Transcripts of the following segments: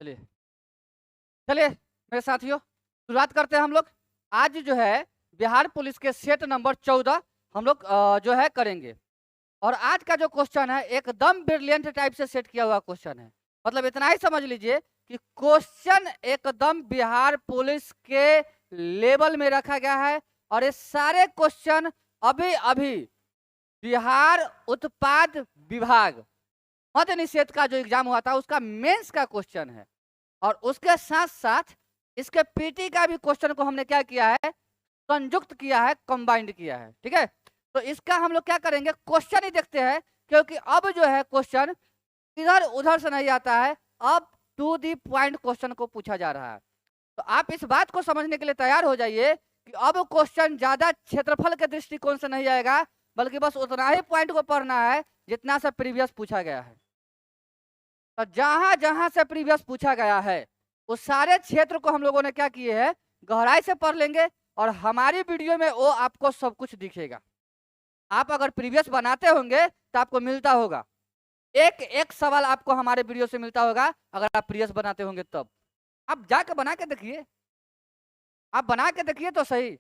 चलिए चलिए मेरे साथियों, शुरुआत करते हैं हम लोग। आज जो है बिहार पुलिस के सेट नंबर 14 हम लोग जो है करेंगे। और आज का जो क्वेश्चन है एकदम ब्रिलियंट टाइप से सेट किया हुआ क्वेश्चन है। मतलब इतना ही समझ लीजिए कि क्वेश्चन एकदम बिहार पुलिस के लेवल में रखा गया है। और ये सारे क्वेश्चन अभी अभी बिहार उत्पाद विभाग मद्य निषेध का जो एग्जाम हुआ था उसका मेंस का क्वेश्चन है। और उसके साथ साथ इसके पीटी का भी क्वेश्चन को हमने क्या किया है, संयुक्त किया है, कंबाइंड किया है। ठीक है, तो इसका हम लोग क्या करेंगे, क्वेश्चन ही देखते हैं, क्योंकि अब जो है क्वेश्चन इधर उधर से नहीं आता है, अब टू दी पॉइंट क्वेश्चन को पूछा जा रहा है। तो आप इस बात को समझने के लिए तैयार हो जाइए कि अब क्वेश्चन ज्यादा क्षेत्रफल के दृष्टिकोण से नहीं आएगा, बल्कि बस उतना ही पॉइंट को पढ़ना है जितना से प्रीवियस पूछा गया है। तो जहां जहां से प्रीवियस पूछा गया है उस सारे क्षेत्र को हम लोगों ने क्या किए हैं, गहराई से पढ़ लेंगे। और हमारी वीडियो में वो आपको सब कुछ दिखेगा। आप अगर प्रीवियस बनाते होंगे तो आपको मिलता होगा, एक एक सवाल आपको हमारे वीडियो से मिलता होगा। अगर आप प्रीवियस बनाते होंगे तब आप जाके बना के देखिए, आप बना के देखिए तो सही।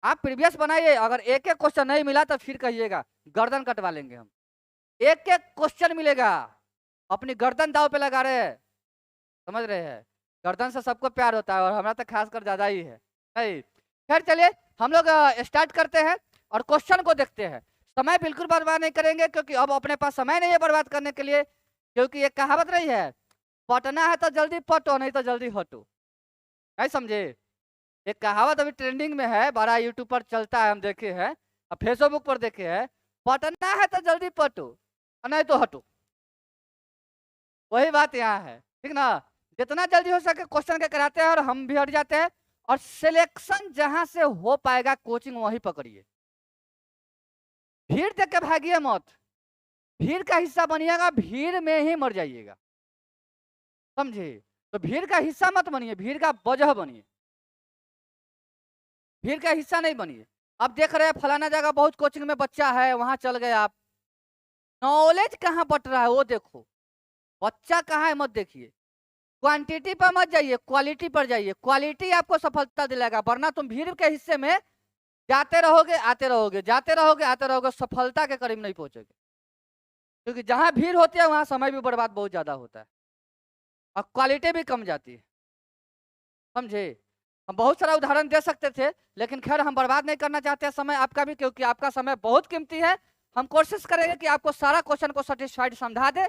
आप प्रीवियस बनाइए, अगर एक एक क्वेश्चन नहीं मिला तो फिर कहिएगा, गर्दन कटवा लेंगे हम। एक एक क्वेश्चन मिलेगा, अपनी गर्दन दाव पे लगा रहे हैं, समझ रहे हैं। गर्दन से सबको प्यार होता है और हमारा तो खासकर ज्यादा ही है। नहीं, खैर चलिए हम लोग स्टार्ट करते हैं और क्वेश्चन को देखते हैं। समय बिल्कुल बर्बाद नहीं करेंगे, क्योंकि अब अपने पास समय नहीं है बर्बाद करने के लिए। क्योंकि एक कहावत नहीं है, पटना है तो जल्दी पटो, नहीं तो जल्दी हटो। नहीं समझे, एक कहावत अभी ट्रेंडिंग में है, बड़ा यूट्यूब पर चलता है, हम देखे हैं और फेसबुक पर देखे हैं, पटना है तो जल्दी पटो और नहीं तो हटो। वही बात यहाँ है, ठीक ना। जितना जल्दी हो सके क्वेश्चन के कराते हैं और हम भी हट जाते हैं। और सिलेक्शन जहां से हो पाएगा कोचिंग वहीं पकड़िए, भीड़ देख के भागिए मत। भीड़ का हिस्सा बनिएगा, भीड़ में ही मर जाइएगा, समझे। तो भीड़ का हिस्सा मत बनिए, भीड़ का वजह बनिए, भीड़ का हिस्सा नहीं बनिए। अब देख रहे हैं फलाना जगह बहुत कोचिंग में बच्चा है, वहां चल गए आप, नॉलेज कहाँ बट रहा है वो देखो, बच्चा कहाँ है मत देखिए। क्वांटिटी पर मत जाइए, क्वालिटी पर जाइए। क्वालिटी आपको सफलता दिलाएगा, वरना तुम भीड़ के हिस्से में जाते रहोगे आते रहोगे, जाते रहोगे आते रहोगे, सफलता के करीब नहीं पहुंचोगे। क्योंकि जहां भीड़ होती है वहां समय भी बर्बाद बहुत ज्यादा होता है और क्वालिटी भी कम जाती है, समझे। हम बहुत सारा उदाहरण दे सकते थे, लेकिन खैर हम बर्बाद नहीं करना चाहते हैं समय आपका भी, क्योंकि आपका समय बहुत कीमती है। हम कोशिश करेंगे कि आपको सारा क्वेश्चन को सेटिस्फाइड समझा दे,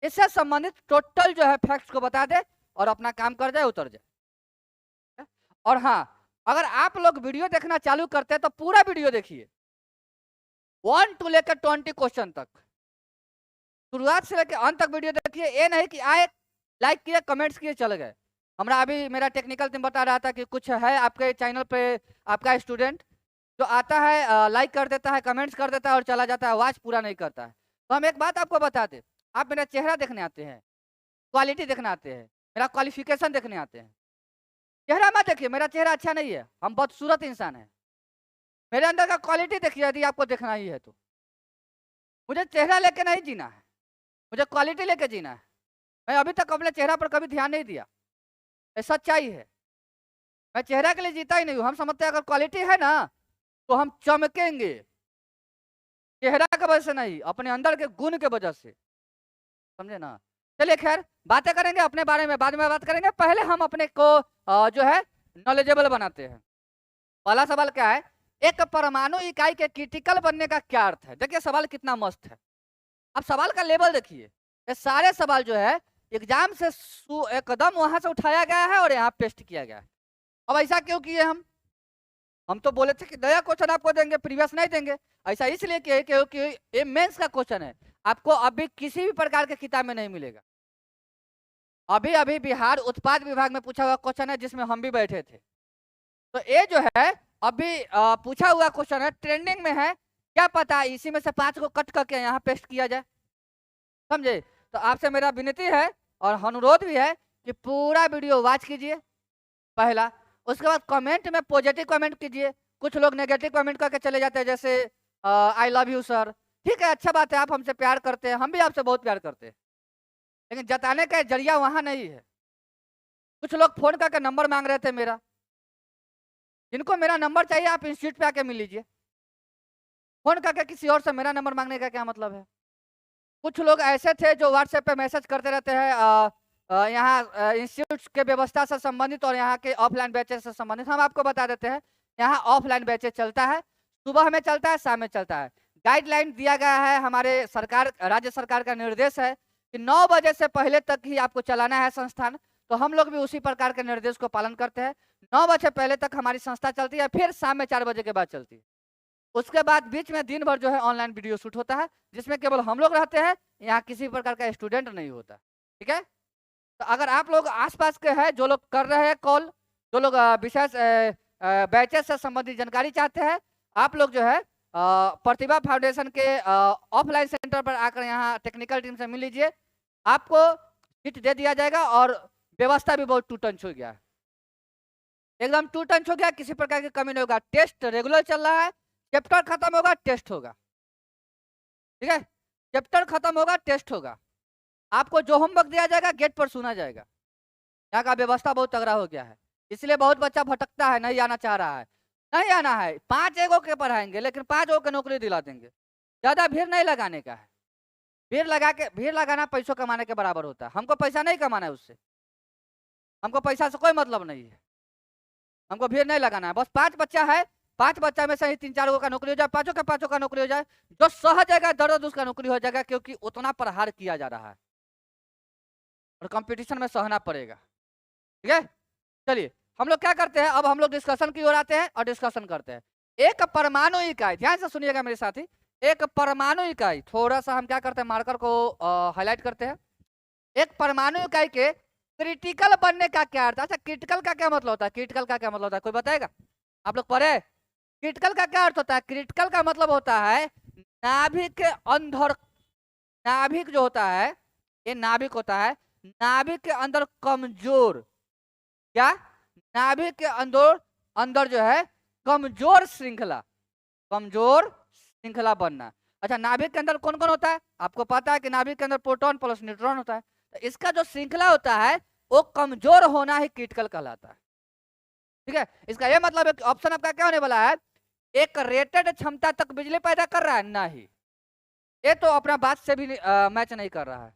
इससे संबंधित टोटल जो है फैक्ट्स को बता दे और अपना काम कर जाए, उतर जाए। और हाँ, अगर आप लोग वीडियो देखना चालू करते हैं तो पूरा वीडियो देखिए, 1 to लेकर 20 क्वेश्चन तक, शुरुआत से लेकर अंत तक वीडियो देखिए। ये नहीं कि आए लाइक किए कमेंट्स किए चले गए। हमारा अभी मेरा टेक्निकल टीम बता रहा था कि कुछ है आपके चैनल पे आपका स्टूडेंट जो आता है, लाइक कर देता है, कमेंट्स कर देता है और चला जाता है, वॉच पूरा नहीं करता है। तो हम एक बात आपको बता दें, आप मेरा चेहरा देखने आते हैं, क्वालिटी देखने आते हैं, मेरा क्वालिफिकेशन देखने आते हैं, चेहरा मत देखिए, मेरा चेहरा अच्छा नहीं है, हम बदसूरत इंसान है। मेरे अंदर का क्वालिटी देखिए, यदि आपको देखना ही है तो। मुझे चेहरा लेके नहीं जीना है, मुझे क्वालिटी लेके जीना है। मैं अभी तक अपने चेहरा पर कभी ध्यान नहीं दिया, ये सच्चाई है। मैं चेहरा के लिए जीता ही नहीं हूँ। हम समझते हैं अगर क्वालिटी है ना तो हम चमकेंगे, चेहरा की वजह से नहीं, अपने अंदर के गुण के वजह से, समझे ना। चलिए खैर बातें करेंगे अपने बारे में, बाद में बात करेंगे। पहले हम अपने को जो है नॉलेजेबल बनाते हैं। पहला सवाल क्या है, एक परमाणु इकाई के क्रिटिकल बनने का क्या अर्थ है। देखिए सवाल कितना मस्त है। अब सवाल का लेवल देखिए, ये सारे सवाल जो है एग्जाम से एकदम वहां से उठाया गया है और यहाँ पेस्ट किया गया है। अब ऐसा क्यों किए हम तो बोले थे कि नया क्वेश्चन आपको देंगे, प्रीवियस नहीं देंगे। ऐसा इसलिए किए क्योंकि ये मेंस का क्वेश्चन है, आपको अभी किसी भी प्रकार के किताब में नहीं मिलेगा। अभी अभी बिहार उत्पाद विभाग में पूछा हुआ क्वेश्चन है, जिसमें हम भी बैठे थे। तो ये जो है अभी पूछा हुआ क्वेश्चन है, ट्रेंडिंग में है, क्या पता इसी में से 5 को कट करके यहाँ पेस्ट किया जाए, समझे। तो आपसे मेरा विनती है और अनुरोध भी है कि पूरा वीडियो वॉच कीजिए पहला, उसके बाद कमेंट में पॉजिटिव कमेंट कीजिए। कुछ लोग नेगेटिव कमेंट करके चले जाते हैं, जैसे आई लव यू सर, ठीक है अच्छा बात है, आप हमसे प्यार करते हैं, हम भी आपसे बहुत प्यार करते हैं, लेकिन जताने का जरिया वहां नहीं है। कुछ लोग फोन करके नंबर मांग रहे थे मेरा। जिनको मेरा नंबर चाहिए आप इंस्टीट्यूट पे आके मिल लीजिए। फोन करके किसी और से मेरा नंबर मांगने का क्या मतलब है? कुछ लोग ऐसे थे जो व्हाट्सएप पे मैसेज करते रहते हैं यहाँ इंस्टीट्यूट के व्यवस्था से संबंधित और यहाँ के ऑफलाइन बैचेस से संबंधित। हम आपको बता देते हैं, यहाँ ऑफलाइन बैचेस चलता है, सुबह में चलता है, शाम में चलता है। गाइडलाइन दिया गया है, हमारे सरकार राज्य सरकार का निर्देश है कि 9 बजे से पहले तक ही आपको चलाना है संस्थान। तो हम लोग भी उसी प्रकार के निर्देश को पालन करते हैं। 9 बजे पहले तक हमारी संस्था चलती है, फिर शाम में 4 बजे के बाद चलती है। उसके बाद बीच में दिन भर जो है ऑनलाइन वीडियो शूट होता है, जिसमें केवल हम लोग रहते हैं, यहाँ किसी प्रकार का स्टूडेंट नहीं होता। ठीक है, तो अगर आप लोग आसपास के हैं, जो लोग कर रहे हैं कॉल, जो लोग विशेष बैचेस से संबंधित जानकारी चाहते हैं, आप लोग जो है प्रतिभा फाउंडेशन के ऑफलाइन सेंटर पर आकर यहाँ टेक्निकल टीम से मिल लीजिए। आपको सीट दे दिया जाएगा और व्यवस्था भी बहुत टू टंच हो गया है, एकदम टू टंच हो गया, किसी प्रकार की कमी नहीं होगा। टेस्ट रेगुलर चल रहा है, चैप्टर खत्म होगा टेस्ट होगा। ठीक है, चैप्टर खत्म होगा टेस्ट होगा। आपको जो होमवर्क दिया जाएगा गेट पर सुना जाएगा। यहाँ का व्यवस्था बहुत तगड़ा हो गया है, इसलिए बहुत बच्चा भटकता है, नहीं आना चाह रहा है। नहीं आना है, 5 एगो के पढ़ाएंगे लेकिन 5 एगो के नौकरी दिला देंगे। ज्यादा भीड़ नहीं लगाने का है, भीड़ लगाना पैसों कमाने के बराबर होता है। हमको पैसा नहीं कमाना है उससे, हमको पैसा से कोई मतलब नहीं है, हमको भीड़ नहीं लगाना है। बस 5 बच्चा है, 5 बच्चा में से ही 3-4 गो का नौकरी हो जाए, पांचों का पांचों का नौकरी हो जाए, जो सह जाएगा दर्द उसका नौकरी हो जाएगा, क्योंकि उतना प्रहार किया जा रहा है और कंपटीशन में सहना पड़ेगा। ठीक है, चलिए हम लोग क्या करते हैं, अब हम लोग डिस्कशन की ओर आते हैं और डिस्कशन करते हैं। एक परमाणु इकाई, ध्यान से सुनिएगा मेरे साथी, एक परमाणु इकाई, थोड़ा सा हम क्या करते हैं, मार्कर को हाईलाइट करते हैं। एक परमाणु इकाई के क्रिटिकल बनने का क्या अर्थ है? अच्छा, क्रिटिकल का क्या मतलब होता है? क्रिटिकल का क्या मतलब होता है, कोई बताएगा? आप लोग पढ़े? क्रिटिकल का क्या अर्थ होता है? क्रिटिकल का मतलब होता है नाभिक के अंदर, नाभिक जो होता है, ये नाभिक होता है, नाभिक के अंदर कमजोर, क्या? नाभिक के अंदर अंदर जो है कमजोर श्रृंखला, कमजोर श्रृंखला बनना। अच्छा, नाभिक के अंदर कौन कौन होता है? आपको पता है कि नाभिक के अंदर प्रोटॉन प्लस न्यूट्रॉन होता है, तो इसका जो श्रृंखला होता है वो कमजोर होना ही क्रिटिकल कहलाता है। ठीक है, इसका ये मतलब है कि ऑप्शन आपका क्या होने वाला है, एक रेटेड क्षमता तक बिजली पैदा कर रहा है, नहीं, ये तो अपना बात से भी मैच नहीं कर रहा है।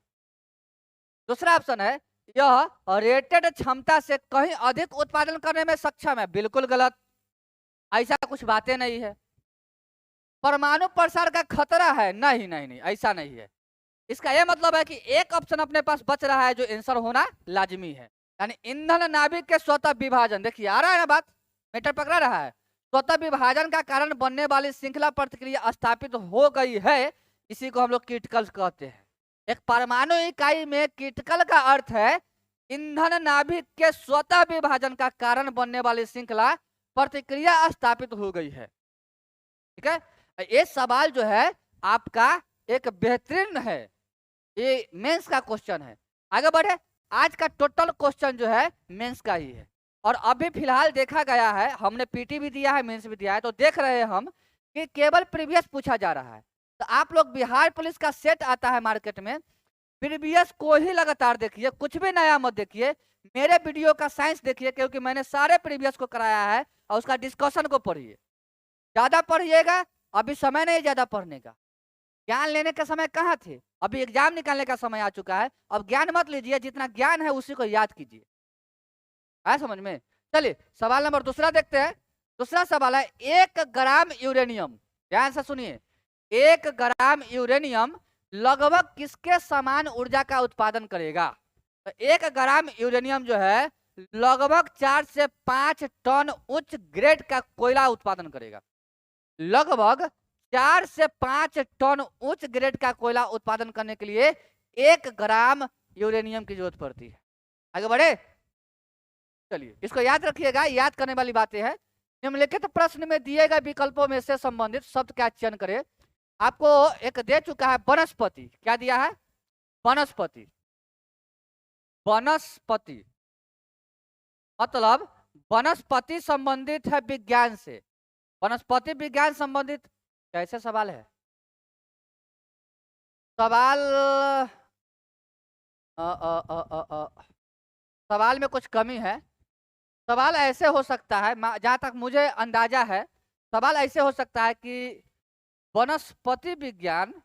दूसरा ऑप्शन है, यह रेटेड क्षमता से कहीं अधिक उत्पादन करने में सक्षम है, बिल्कुल गलत, ऐसा कुछ बातें नहीं है। परमाणु प्रसार का खतरा है, नहीं नहीं नहीं, ऐसा नहीं है। इसका यह मतलब है कि एक ऑप्शन अपने पास बच रहा है जो आंसर होना लाजमी है, यानी ईंधन नाभिक के स्वतः विभाजन। देखिए आ रहा है ना बात, मैटर पकड़ा रहा है। स्वतः विभाजन का कारण बनने वाली श्रृंखला प्रतिक्रिया स्थापित हो गई है, इसी को हम लोग क्रिटिकल कहते हैं। एक परमाणु इकाई में क्रिटिकल का अर्थ है ईंधन नाभिक के स्वतः विभाजन का कारण बनने वाली श्रृंखला प्रतिक्रिया स्थापित हो गई है। ठीक है, ये सवाल जो है आपका एक बेहतरीन है, ये मेंस का क्वेश्चन है। आगे बढ़े, आज का टोटल क्वेश्चन जो है मेंस का ही है, और अभी फिलहाल देखा गया है, हमने पीटी भी दिया है, मेंस भी दिया है, तो देख रहे हैं हम कि केवल प्रीवियस पूछा जा रहा है। तो आप लोग बिहार पुलिस का सेट आता है मार्केट में, प्रीवियस को ही लगातार देखिए, कुछ भी नया मत देखिए। मेरे वीडियो का साइंस देखिए, क्योंकि मैंने सारे प्रीवियस को कराया है, और उसका डिस्कशन को पढ़िए, ज्यादा पढ़िएगा। अभी समय नहीं ज्यादा पढ़ने का, ज्ञान लेने का समय कहाँ थे, अभी एग्जाम निकालने का समय आ चुका है। अब ज्ञान मत लीजिए, जितना ज्ञान है उसी को याद कीजिए, आया समझ में? चलिए सवाल नंबर दूसरा देखते हैं। दूसरा सवाल है, 1 ग्राम यूरेनियम, ध्यान से सुनिए, 1 ग्राम यूरेनियम लगभग किसके समान ऊर्जा का उत्पादन करेगा? तो 1 ग्राम यूरेनियम जो है लगभग 4 से 5 टन उच्च ग्रेड का कोयला उत्पादन करेगा। लगभग 4 से 5 टन उच्च ग्रेड का कोयला उत्पादन करने के लिए 1 ग्राम यूरेनियम की जरूरत पड़ती है। आगे बढ़े, चलिए इसको याद रखिएगा, याद करने वाली बातें हैं। निम्नलिखित प्रश्न में दिए गए विकल्पों में से संबंधित शब्द का चयन करें। आपको एक दे चुका है वनस्पति, क्या दिया है? वनस्पति, वनस्पति मतलब वनस्पति संबंधित है विज्ञान से, वनस्पति विज्ञान संबंधित कैसे सवाल है? सवाल सवाल में कुछ कमी है। सवाल ऐसे हो सकता है, जहां तक मुझे अंदाजा है, सवाल ऐसे हो सकता है कि वनस्पति विज्ञान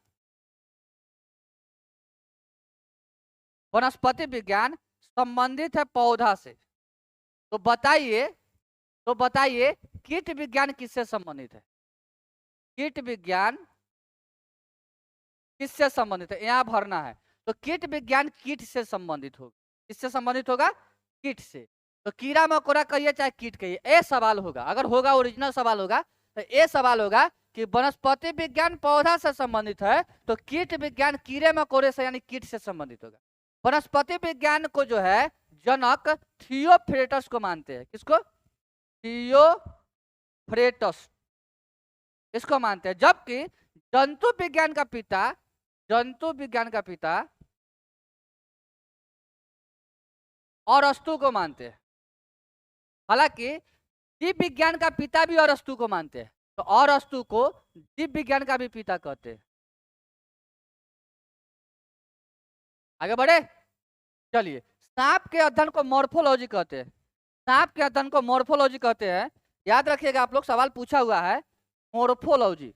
संबंधित है पौधा से। तो बताइए कीट विज्ञान किससे संबंधित है? कीट विज्ञान किससे संबंधित है, यहाँ भरना है। तो कीट विज्ञान कीट से संबंधित होगा। किससे संबंधित होगा? कीट से। तो कीड़ा मकोड़ा कहिए चाहे कीट कहिए, ए सवाल होगा। अगर होगा ओरिजिनल सवाल होगा तो ए सवाल होगा कि वनस्पति विज्ञान पौधा से संबंधित है तो कीट विज्ञान कीड़े मकोड़े से यानी कीट से संबंधित होगा। वनस्पति विज्ञान को जो है जनक थियोफ्रेटस को मानते हैं। किसको? थियोफ्रेटस इसको मानते हैं। जबकि जंतु विज्ञान का पिता अरस्तु को मानते हैं। हालांकि जीव विज्ञान का पिता भी अरस्तु को मानते हैं, तो अरस्तु को जीव विज्ञान का भी पिता कहते हैं। आगे बढ़े, चलिए। सांप के अध्ययन को मॉर्फोलॉजी कहते हैं। सांप के अध्ययन को मॉर्फोलॉजी कहते हैं। याद रखिएगा, आप लोग सवाल पूछा हुआ है मॉर्फोलॉजी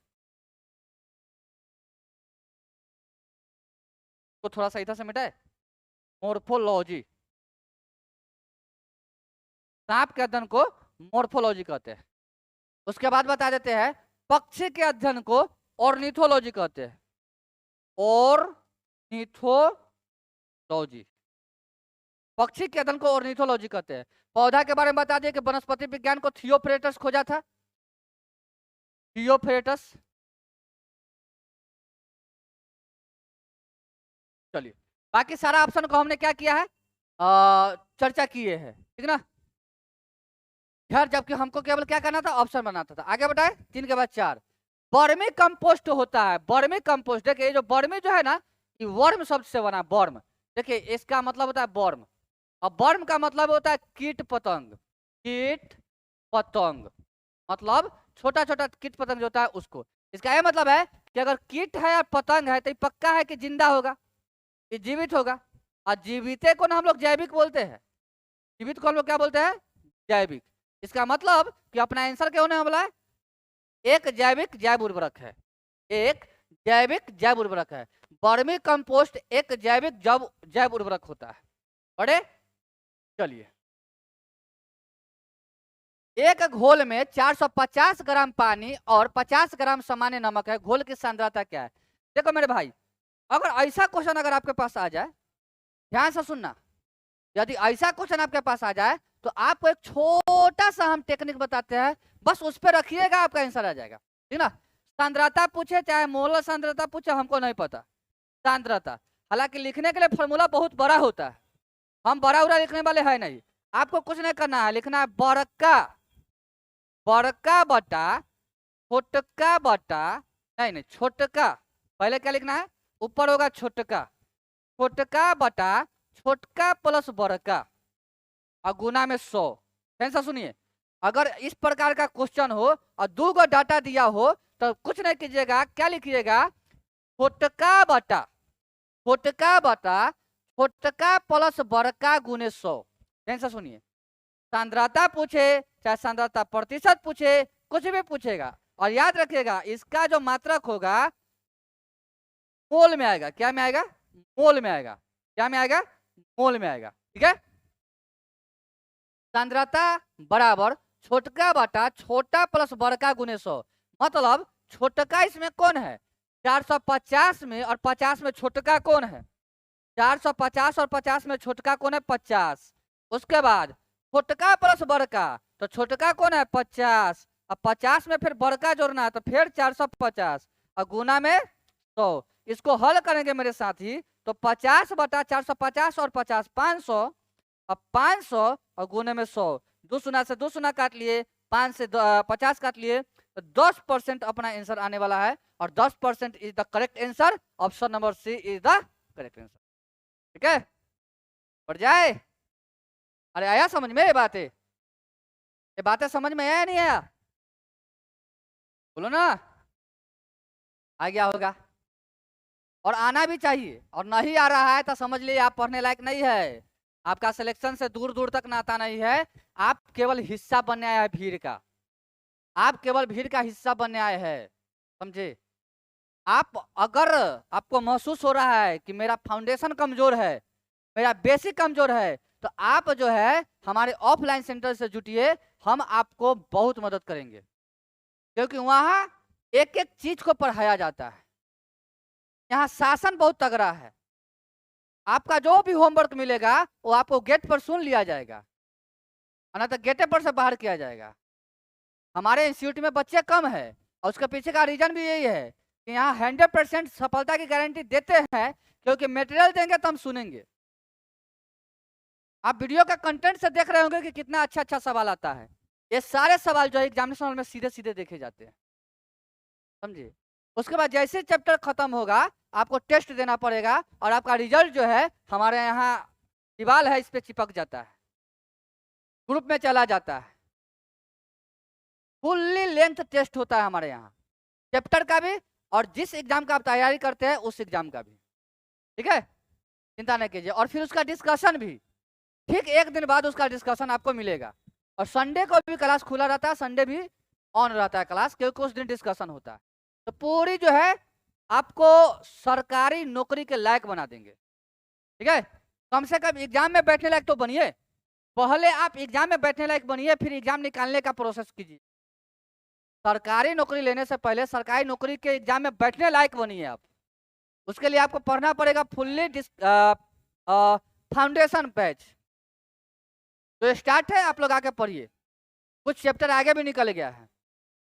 को थोड़ा सा इधर से मिटाए। मॉर्फोलॉजी, सांप के अध्ययन को मॉर्फोलॉजी कहते हैं। उसके बाद बता देते हैं पक्षी के अध्ययन को ऑर्निथोलॉजी कहते हैं। ऑर्निथोलॉजी, पक्षी के अध्ययन को ऑर्निथोलॉजी कहते हैं। पौधा के बारे में बता दिए कि वनस्पति विज्ञान को थियोफ्रेटस खोजा था। थियोफ्रेटस, चलिए। बाकी सारा ऑप्शन को हमने क्या किया है, चर्चा किए हैं, ठीक ना। खैर, जबकि हमको केवल क्या करना था, ऑप्शन बनाता था। आगे बढ़ाए, 3 के बाद 4। वर्मी कंपोस्ट होता है। वर्मी कंपोस्ट, देखिए ये जो वर्मी जो है ना, ये वर्म शब्द से बना। वर्म, देखिए इसका मतलब होता है वर्म, और वर्म का मतलब होता है कीट पतंग। कीट पतंग मतलब छोटा छोटा कीट पतंग जो होता है उसको। इसका यह मतलब है कि अगर कीट है या पतंग है तो ये पक्का है कि जिंदा होगा, ये जीवित होगा। और जीविते को ना हम लोग जैविक बोलते हैं। जीवित को हम लोग क्या बोलते हैं? जैविक। इसका मतलब कि अपना आंसर क्या होने वाला है? एक जैविक जैव उर्वरक है। एक जैविक जैव उर्वरक है। वर्मी कंपोस्ट एक जैविक जैव उर्वरक होता है। बड़े, चलिए। एक घोल में 450 ग्राम पानी और 50 ग्राम सामान्य नमक है। घोल की सांद्रता क्या है? देखो मेरे भाई, अगर ऐसा क्वेश्चन अगर आपके पास आ जाए, ध्यान से सुनना, यदि ऐसा क्वेश्चन आपके पास आ जाए तो आपको एक छोटा सा हम टेक्निक बताते हैं, बस उस पर रखिएगा, आपका आंसर आ जाएगा, ठीक ना। सांद्रता पूछे चाहे मोलर सांद्रता पूछे, हमको नहीं पता सांद्रता। हालांकि लिखने के लिए फॉर्मूला बहुत बड़ा होता है, हम बड़ा उड़ा लिखने वाले हैं नहीं। आपको कुछ नहीं करना है, लिखना है बड़का बटा छोटका बटा, नहीं छोटका, पहले क्या लिखना है? ऊपर होगा छोटका, छोटका बटा छोटका प्लस बड़का और गुना में 100। टेंशन सुनिए, अगर इस प्रकार का क्वेश्चन हो और 2 गो डाटा दिया हो तो कुछ नहीं कीजिएगा, क्या लिखिएगा? छोटका बटा छोटका प्लस बड़का गुने 100। टेंशन सुनिए, सांद्रता पूछे चाहे सांद्रता प्रतिशत पूछे, कुछ भी पूछेगा, और याद रखिएगा इसका जो मात्रक होगा मोल में आएगा। क्या में आएगा? मोल में आएगा। क्या में आएगा? मोल में आएगा, ठीक है। सांद्रता बराबर छोटका बटा छोटा प्लस बड़का गुने 100। मतलब छोटका इसमें कौन है? 450 में, और 50 में छोटका कौन है? 450 और 50 में छोटका कौन है? 50। उसके बाद छोटका प्लस बड़का, तो छोटका कौन है? 50। अब 50 में फिर बड़का जोड़ना है तो फिर 450 और गुना में 100। इसको हल करेंगे मेरे साथी, तो 50 बटा 450 और 50 500, अब 500 और गुने में 100, 2 शून्य से 2 शून्य काट लिए, 5 से 50 काट लिए, तो 10% अपना आंसर आने वाला है, और 10% is the correct answer. Option number C is the correct answer, ठीक है। बढ़ जाए, अरे आया समझ में? ये बातें समझ में आया नहीं आया? बोलो ना, आ गया होगा, और आना भी चाहिए। और नहीं आ रहा है तो समझ लिए आप पढ़ने लायक नहीं है। आपका सिलेक्शन से दूर दूर तक नाता नहीं है, आप केवल हिस्सा बनने आए हैं भीड़ का, आप केवल भीड़ का हिस्सा बनने आए हैं, समझे। आप अगर आपको महसूस हो रहा है कि मेरा फाउंडेशन कमजोर है, मेरा बेसिक कमजोर है, तो आप जो है हमारे ऑफलाइन सेंटर से जुटिए, हम आपको बहुत मदद करेंगे, क्योंकि वहां एक एक चीज को पढ़ाया जाता है, यहाँ शासन बहुत तगड़ा है। आपका जो भी होमवर्क मिलेगा वो आपको गेट पर सुन लिया जाएगा, ना तो गेटे पर से बाहर किया जाएगा। हमारे इंस्टीट्यूट में बच्चे कम है और उसके पीछे का रीजन भी यही है कि यहाँ 100% सफलता की गारंटी देते हैं, क्योंकि मटेरियल देंगे तो हम सुनेंगे। आप वीडियो का कंटेंट से देख रहे होंगे कि कितना अच्छा अच्छा सवाल आता है। ये सारे सवाल जो है एग्जामिनेशन हॉल में सीधे सीधे देखे जाते हैं, समझिए। उसके बाद जैसे चैप्टर खत्म होगा आपको टेस्ट देना पड़ेगा और आपका रिजल्ट जो है हमारे यहाँ दीवार है इस पे चिपक जाता है, ग्रुप में चला जाता है, फुल्ली लेंथ टेस्ट होता है हमारे यहाँ, चैप्टर का भी और जिस एग्जाम का आप तैयारी करते हैं उस एग्जाम का भी, ठीक है, चिंता नहीं कीजिए। और फिर उसका डिस्कशन भी ठीक एक दिन बाद उसका डिस्कशन आपको मिलेगा, और संडे को भी क्लास खुला रहता है, संडे भी ऑन रहता है क्लास, क्योंकि उस दिन डिस्कशन होता है। तो पूरी जो है आपको सरकारी नौकरी के लायक बना देंगे, ठीक है। कम से कम एग्जाम में बैठने लायक तो बनिए, पहले आप एग्जाम में बैठने लायक बनिए, फिर एग्जाम निकालने का प्रोसेस कीजिए। सरकारी नौकरी लेने से पहले सरकारी नौकरी के एग्जाम में बैठने लायक बनिए आप। उसके लिए आपको पढ़ना पड़ेगा फुल्ली फाउंडेशन बैच, तो स्टार्ट है, आप लोग आके पढ़िए, कुछ चैप्टर आगे भी निकल गया है।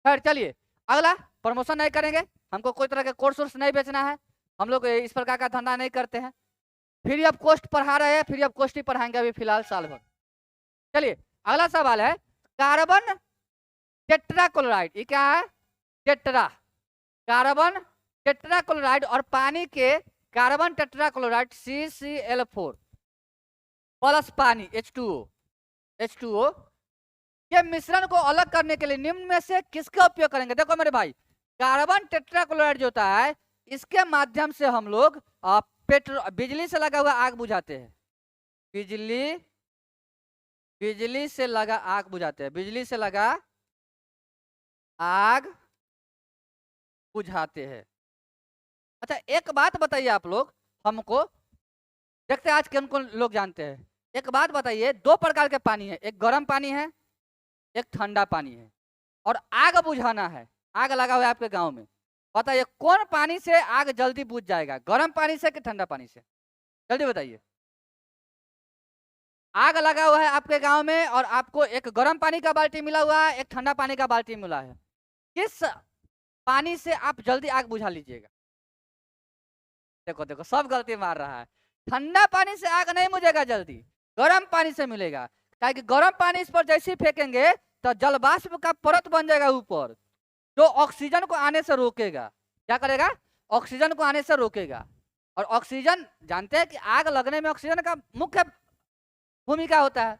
खैर चलिए, अगला प्रमोशन नहीं करेंगे, हमको कोई तरह के कोर्स वोर्स नहीं बेचना है, हम लोग इस प्रकार का धंधा नहीं करते हैं। फ्री ऑफ कॉस्ट पढ़ा रहे हैं, फ्री ऑफ कॉस्ट ही पढ़ाएंगे अभी फिलहाल साल भर। चलिए अगला सवाल है कार्बन टेट्राक्लोराइड, ये क्या है, टेट्रा, कार्बन टेट्राक्लोराइड और पानी के कार्बन टेट्राक्लोराइड CCl4 प्लस पानी H2O के मिश्रण को अलग करने के लिए निम्न में से किसका उपयोग करेंगे। देखो मेरे भाई, कार्बन टेट्राक्लोराइड जो होता है इसके माध्यम से हम लोग बिजली से लगा हुआ आग बुझाते हैं, बिजली से लगा आग बुझाते हैं, बिजली से लगा आग बुझाते हैं। अच्छा एक बात बताइए आप लोग हमको, देखते हैं आज कौन कौन लोग जानते हैं। एक बात बताइए, दो प्रकार के पानी है, एक गर्म पानी है एक ठंडा पानी है, और आग बुझाना है, आग लगा हुआ है आपके गांव में, बताइए कौन पानी से आग जल्दी बुझ जाएगा, गर्म पानी से कि ठंडा पानी से, जल्दी बताइए। आग लगा हुआ है आपके गांव में और आपको एक गर्म पानी का बाल्टी मिला हुआ है, एक ठंडा पानी का बाल्टी मिला है, किस पानी से आप जल्दी आग बुझा लीजिएगा। देखो देखो सब गलती मार रहा है, ठंडा पानी से आग नहीं बुझेगा जल्दी, गर्म पानी से मिलेगा, ताकि गर्म पानी इस पर जैसे ही फेंकेंगे तो जलवाष्प का परत बन जाएगा ऊपर, जो ऑक्सीजन को आने से रोकेगा। क्या करेगा, ऑक्सीजन को आने से रोकेगा। और ऑक्सीजन जानते हैं कि आग लगने में ऑक्सीजन का मुख्य भूमिका होता है।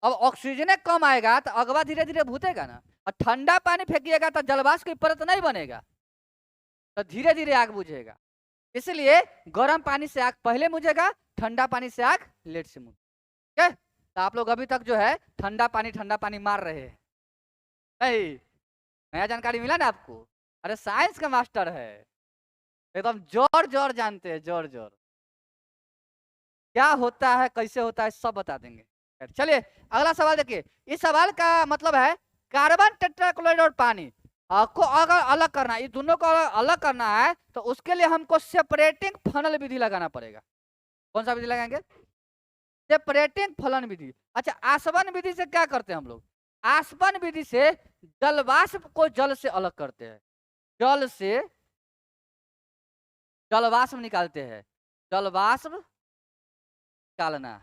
अब ऑक्सीजन कम आएगा तो अगवा धीरे धीरे भूतेगा ना, और ठंडा पानी फेंकिएगा तो जलवाष्प की परत नहीं बनेगा, तो धीरे धीरे आग बुझेगा। इसलिए गर्म पानी से आग पहले बुझेगा, ठंडा पानी से आग लेट से बुझेगा, ठीक है। तो आप लोग अभी तक जो है ठंडा पानी मार रहे हैं, नहीं नया जानकारी मिला ना आपको, अरे साइंस का मास्टर है, एकदम जोर जोर जानते हैं, जोर जोर क्या होता है कैसे होता है सब बता देंगे। चलिए अगला सवाल देखिए, इस सवाल का मतलब है कार्बन टेट्राक्लोराइड और पानी को अगर अलग करना, ये दोनों को अलग करना है तो उसके लिए हमको सेपरेटिंग फनल विधि लगाना पड़ेगा। कौन सा विधि लगाएंगे, सेपरेटिंग फलन विधि। अच्छा आसवन विधि से क्या करते हैं हम लोग, आसवन विधि से जलवाष्प को जल से अलग करते हैं, जल से जलवाष्प निकालते हैं, जलवाष्प निकालना।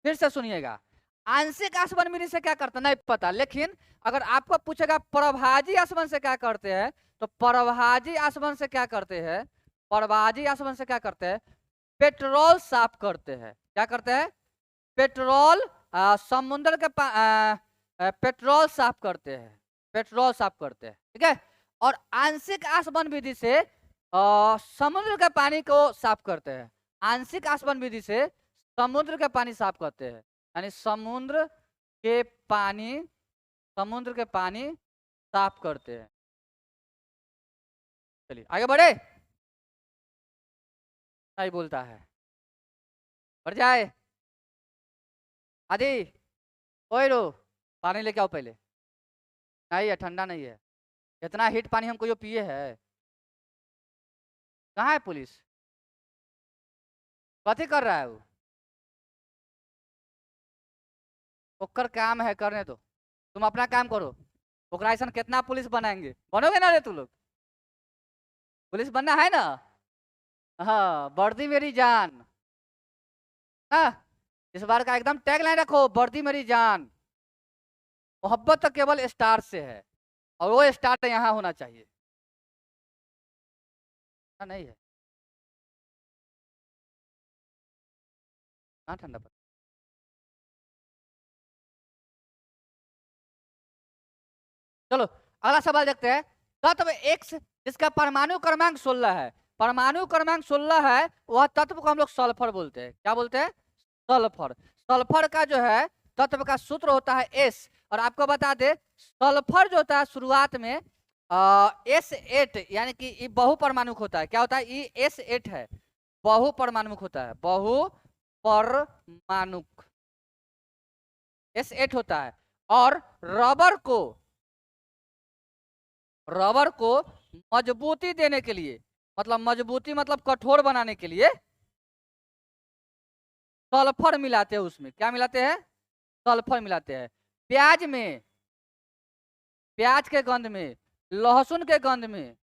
फिर से सुनिएगा, आंशिक आसवन विधि से क्या करते हैं नहीं पता, लेकिन अगर आपको पूछेगा प्रभाजी आसवन से क्या करते हैं, तो प्रभाजी आसवन से क्या करते हैं, प्रभाजी आसवन से क्या करते हैं, पेट्रोल साफ करते हैं। क्या करते हैं, पेट्रोल समुद्र के पेट्रोल साफ करते हैं, पेट्रोल साफ करते हैं, ठीक है। और आंशिक आसवन विधि से समुद्र के पानी को साफ करते हैं, आंशिक आसवन विधि से समुद्र के पानी साफ करते हैं, यानी समुद्र के पानी साफ करते हैं। चलिए आगे बढ़े। नहीं बोलता है, बढ़ जाए। आदि ओए रो, पानी लेके आओ पहले। नहीं है, ठंडा नहीं है। इतना हीट पानी हमको जो पिए है। कहाँ है पुलिस? कथी कर रहा है वो? ओकर काम है, करने दो। तुम अपना काम करो। ओकरा ऐसा कितना पुलिस बनाएंगे? बनोगे ना रे तू लोग? पुलिस बनना है ना? हाँ, वर्दी मेरी जान। हाँ, इस बार का एकदम टैग लाइन रखो, वर्दी मेरी जान। मोहब्बत तो केवल स्टार से है, और वो स्टार यहाँ होना चाहिए। नहीं है। हाँ, ठंडा पड़। चलो अगला सवाल देखते हैं। तत्व एक्स जिसका परमाणु क्रमांक 16 है, परमाणु क्रमांक 16 है, वह तत्व को हम लोग सल्फर बोलते हैं। क्या बोलते हैं? सल्फर। सल्फर का जो है तत्व का सूत्र होता है एस। और आपको बता दे, सल्फर जो होता है शुरुआत में S8, यानी कि ये बहुपरमाणुक होता है। क्या होता है? ये S8 है, बहुपरमाणुक होता है, बहुपरमाणुक S8 होता है। और रबर को मजबूती देने के लिए, मतलब मजबूती मतलब कठोर बनाने के लिए सल्फर मिलाते हैं। उसमें क्या मिलाते हैं? सल्फर मिलाते हैं। प्याज के गंध में, लहसुन के गंध में,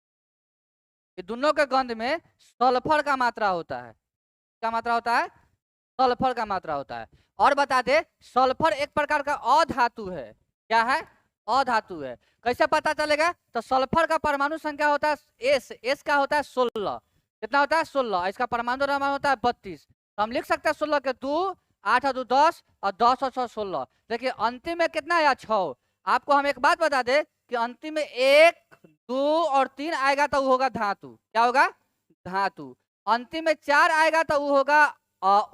ये दोनों के गंध में सल्फर का मात्रा होता है। क्या मात्रा होता है? सल्फर का मात्रा होता है। और बता दे, सल्फर एक प्रकार का अधातु है। क्या है? अधातु है। कैसे पता चलेगा? तो सल्फर का परमाणु संख्या होता है एस का होता है 16। कितना होता है? 16। इसका परमाणु नंबर होता है 32। तो हम लिख सकते हैं 16 के 2, 8 और 2 10, और 10 और 6 16। देखिए अंतिम में कितना आया? 6। आपको हम एक बात बता दे कि अंतिम में 1, 2 और 3 आएगा तो वो होगा धातु। क्या होगा? धातु। अंतिम में 4 आएगा तो वो होगा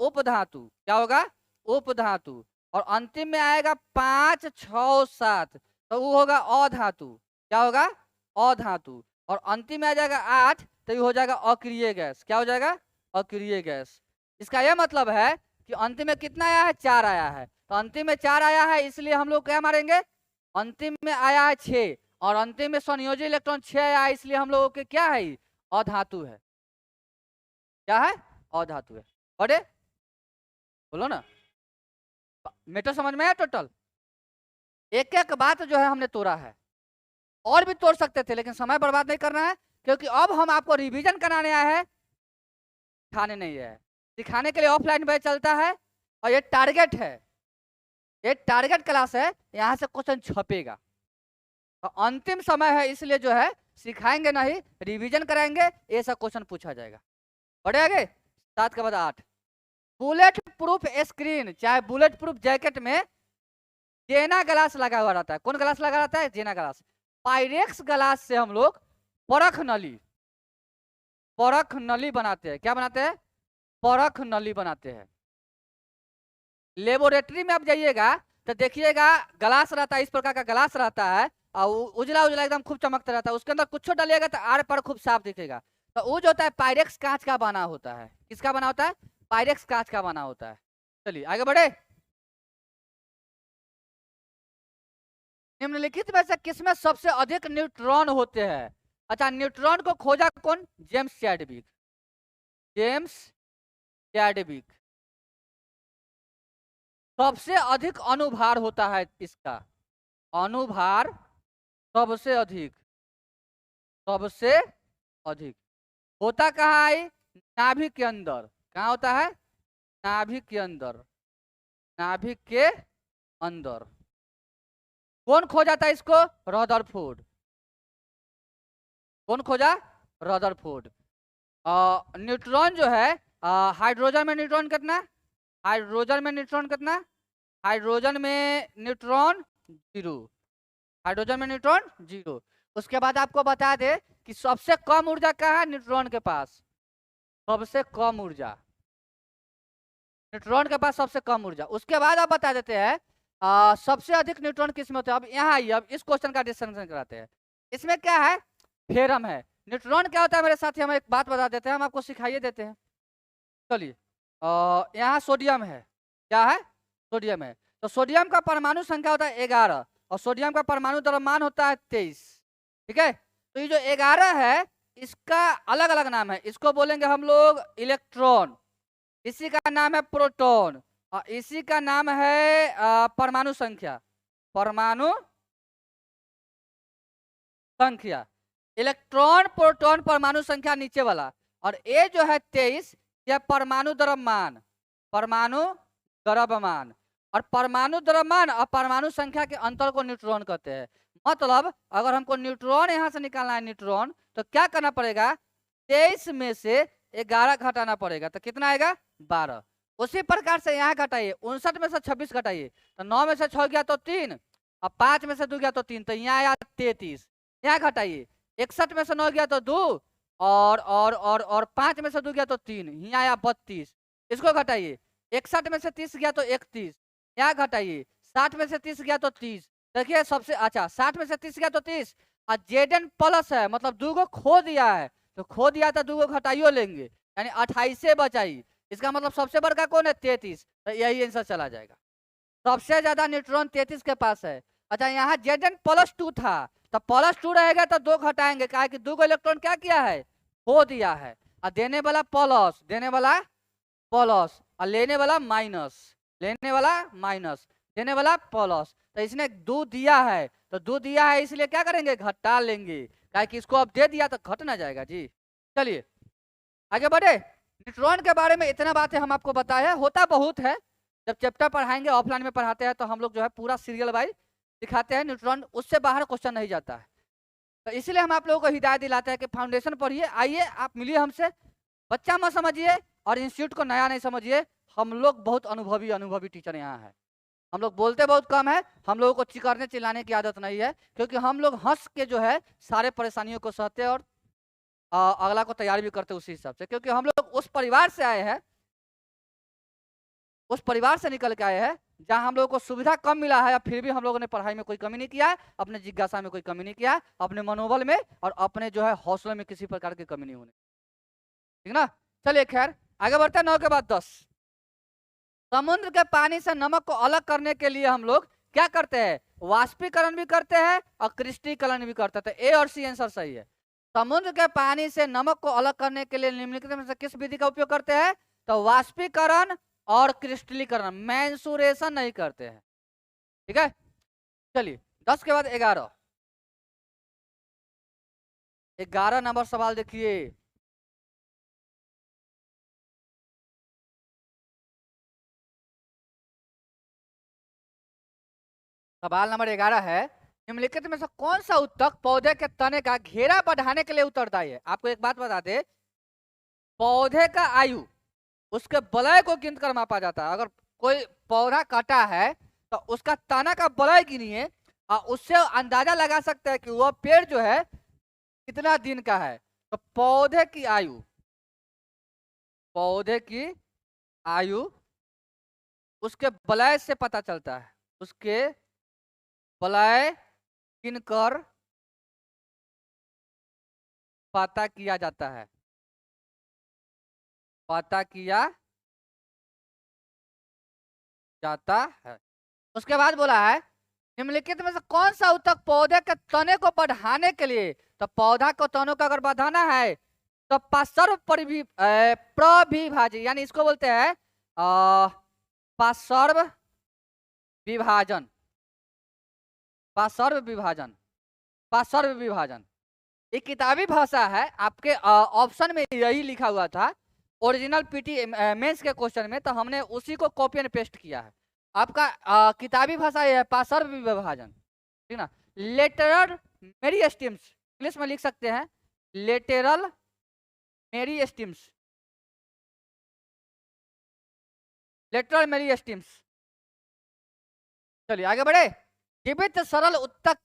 उपधातु। क्या होगा? उपधातु। और अंतिम में आएगा 5, 6, 7 तो वो होगा अधातु। क्या होगा? अधातु। और अंतिम में आ जाएगा 8 तो ये हो जाएगा अक्रिय गैस। क्या हो जाएगा? अक्रिय गैस। इसका यह मतलब है कि अंतिम में कितना आया है? 4 आया है। तो अंतिम में 4 आया है, इसलिए हम लोग क्या मारेंगे? अंतिम में आया है 6, और अंतिम में संयोजी इलेक्ट्रॉन 6 आया है, इसलिए हम लोगों के क्या है? अधातु है। क्या है? अधातु है। अरे बोलो ना, मेटर समझ में आया? टोटल एक एक बात जो है हमने तोड़ा है। और भी तोड़ सकते थे, लेकिन समय बर्बाद नहीं करना है, क्योंकि अब हम आपको रिवीजन कराने आए हैं, सिखाने नहीं है। सिखाने के लिए ऑफलाइन बैच चलता है, और ये टारगेट है, ये टारगेट क्लास है, यहाँ से क्वेश्चन छपेगा। तो अंतिम समय है, इसलिए जो है सिखाएंगे नहीं, रिवीजन कराएंगे, ऐसा क्वेश्चन पूछा जाएगा। बढ़े आगे 7 के बाद 8। बुलेट प्रूफ स्क्रीन चाहे बुलेट प्रूफ जैकेट में जेना ग्लास लगा हुआ रहता है। कौन ग्लास लगा रहता है? जेना ग्लास। पायरेक्स ग्लास से हम लोग परख नली बनाते हैं। क्या बनाते हैं? परख नली बनाते हैं। लेबोरेटरी में आप जाइएगा तो देखिएगा ग्लास रहता है, इस प्रकार का ग्लास रहता है, और उजला उजला एकदम खूब चमकता रहता है। उसके अंदर कुछ डालिएगा तो आर पर खूब साफ दिखेगा। तो वो जो होता है पायरेक्स कांच का बना होता है। किसका बना होता है? पायरेक्स कांच का बना होता है। चलिए आगे बढ़े। निम्नलिखित में से किसमें सबसे अधिक न्यूट्रॉन होते हैं? अच्छा, न्यूट्रॉन को खोजा कौन? James Chadwick. James Chadwick. सबसे अधिक अनुभार होता है इसका, अनुभार सबसे अधिक, सबसे अधिक होता कहाँ है? नाभिक के अंदर। कहाँ होता है? नाभिक के अंदर, नाभिक के अंदर। कौन खोजा था इसको? रदरफोर्ड। कौन खोजा? रदरफोर्ड। न्यूट्रॉन जो है, हाइड्रोजन में न्यूट्रॉन कितना? हाइड्रोजन में न्यूट्रॉन कितना? हाइड्रोजन में न्यूट्रॉन 0। हाइड्रोजन में न्यूट्रॉन 0। उसके बाद आपको बता दे कि सबसे कम ऊर्जा कहाँ है न्यूट्रॉन के पास? सबसे कम ऊर्जा न्यूट्रॉन के पास सबसे कम ऊर्जा। उसके बाद आप बता देते हैं सबसे अधिक न्यूट्रॉन किस में होते हैं। अब यहाँ आइए, अब इस क्वेश्चन का डिस्कशन कराते हैं। इसमें क्या है, थ्योरम है। न्यूट्रॉन क्या होता है मेरे साथी, हम एक बात बता देते हैं, हम आपको सिखाइए देते हैं। चलिए यहाँ सोडियम है, क्या है, सोडियम है। तो सोडियम का परमाणु संख्या होता है 11 और सोडियम का परमाणु द्रव्यमान होता है 23। ठीक है, तो ये जो 11 है इसका अलग अलग नाम है। इसको बोलेंगे हम लोग इलेक्ट्रॉन, इसी का नाम है प्रोटॉन और इसी का नाम है परमाणु संख्या, परमाणु संख्या। इलेक्ट्रॉन प्रोटॉन परमाणु संख्या नीचे वाला, और ये जो है 23 यह परमाणु द्रव्यमान, परमाणु द्रव्यमान। और परमाणु द्रव्यमान और परमाणु संख्या के अंतर को न्यूट्रॉन कहते हैं। मतलब अगर हमको न्यूट्रॉन यहाँ से निकालना है न्यूट्रॉन, तो क्या करना पड़ेगा, 23 में से 11 घटाना पड़ेगा, तो कितना आएगा 12। उसी प्रकार से यहाँ घटाइए, 59 में से 26 घटाइए तो 9 में से 6 गया तो 3 और 5 में से 2 गया तो 3, तो यहाँ आया 33। यहाँ घटाइए, 61 में से 9 गया तो 2 और 5 में से 2 गया तो 3, यहाँ आया 32। इसको घटाइए, 61 में से 30 गया तो 31, यहाँ घटाइए 60 में से 30 गया तो 30। देखिए सबसे अच्छा, 60 में से 30 गया तो 30 और जेडन प्लस है, मतलब 2 को खो दिया है, तो खो दिया तो 2 को घटाइयो लेंगे, यानी 28 से बचाई। इसका मतलब सबसे बड़का कौन है, 33, तो यही आंसर चला जाएगा। सबसे ज्यादा न्यूट्रॉन 33 के पास है। अच्छा यहाँ जेडन +2 था, तो +2 रहेगा तो 2 घटाएंगे, कहा कि 2 को इलेक्ट्रॉन क्या किया है, खो दिया है। और देने वाला प्लस, देने वाला प्लस और लेने वाला माइनस, लेने वाला माइनस, देने वाला प्लस। तो इसने 2 दिया है, तो 2 दिया है इसलिए क्या करेंगे, घटा लेंगे, कहा कि इसको अब दे दिया तो घट ना जाएगा जी। चलिए आगे बढ़े। न्यूट्रॉन के बारे में इतना बातें हम आपको बताया, होता बहुत है। जब चैप्टर पढ़ाएंगे, ऑफलाइन में पढ़ाते हैं, तो हम लोग जो है पूरा सीरियल वाइज दिखाते हैं न्यूट्रॉन, उससे बाहर क्वेश्चन नहीं जाता है। तो इसलिए हम आप लोगों को हिदायत दिलाते हैं कि फाउंडेशन पढ़िए, आइए आप मिलिए हमसे, बच्चा मत समझिए और इंस्टीट्यूट को नया नहीं समझिए। हम लोग बहुत अनुभवी अनुभवी टीचर यहाँ है, हम लोग बोलते बहुत कम है, हम लोगों को चिकारने चिल्लाने की आदत नहीं है, क्योंकि हम लोग हंस के जो है सारे परेशानियों को सहते हैं और अगला को तैयार भी करते उसी हिसाब से, क्योंकि हम लोग उस परिवार से आए हैं, उस परिवार से निकल के आए हैं जहां हम लोगों को सुविधा कम मिला है, फिर भी हम लोगों ने पढ़ाई में कोई कमी नहीं किया है, अपने जिज्ञासा में कोई कमी नहीं किया है, अपने मनोबल में और अपने जो है हौसले में किसी प्रकार की कमी नहीं होने, ठीक ना। चलिए खैर आगे बढ़ते हैं। 9 के बाद 10, समुद्र के पानी से नमक को अलग करने के लिए हम लोग क्या करते हैं, वाष्पीकरण भी करते हैं और क्रिस्टलीकरण भी करते हैं। तो ए और सी आंसर सही है। समुद्र के पानी से नमक को अलग करने के लिए निम्नलिखित में से किस विधि का उपयोग करते हैं, तो वाष्पीकरण और क्रिस्टलीकरण, मेंसुरेशन नहीं करते हैं, ठीक है। चलिए 10 के बाद 11, 11 नंबर सवाल देखिए। सवाल नंबर 11 है, निम्नलिखित में से कौन सा उत्तक पौधे के तने का घेरा बढ़ाने के लिए उत्तरदायी है। आपको एक बात बता दे, पौधे का आयु उसके वलय को गिन कर मापा जाता है। अगर कोई पौधा कटा है तो उसका तना का वलय गिनिए और उससे अंदाजा लगा सकते हैं कि वह पेड़ जो है कितना दिन का है। तो पौधे की आयु, पौधे की आयु उसके वलय से पता चलता है, उसके वलय गिनकर पता किया जाता है, पता किया जाता है। उसके बाद बोला है, निम्नलिखित में से कौन सा उत्तक पौधे के तने को बढ़ाने के लिए, तो पौधा को तनों को अगर बढ़ाना है तो पार्श्व प्रविभाजन, यानी इसको बोलते हैं पार्श्व विभाजन, पार्श्व विभाजन, पार्श्व विभाजन। एक किताबी भाषा है, आपके ऑप्शन में यही लिखा हुआ था ओरिजिनल पीटी मेंस के क्वेश्चन में, तो हमने उसी को कॉपी एंड पेस्ट किया है। आपका किताबी भाषा यह है पार्श्व विभाजन, ठीक ना। लेटरल मेरिस्टेम्स इंग्लिश में लिख सकते हैं, लेटरल मेरिस्टेम्स, लेटरल मेरिस्टेम्स। चलिए आगे बढ़े। जीवित सरल उत्तक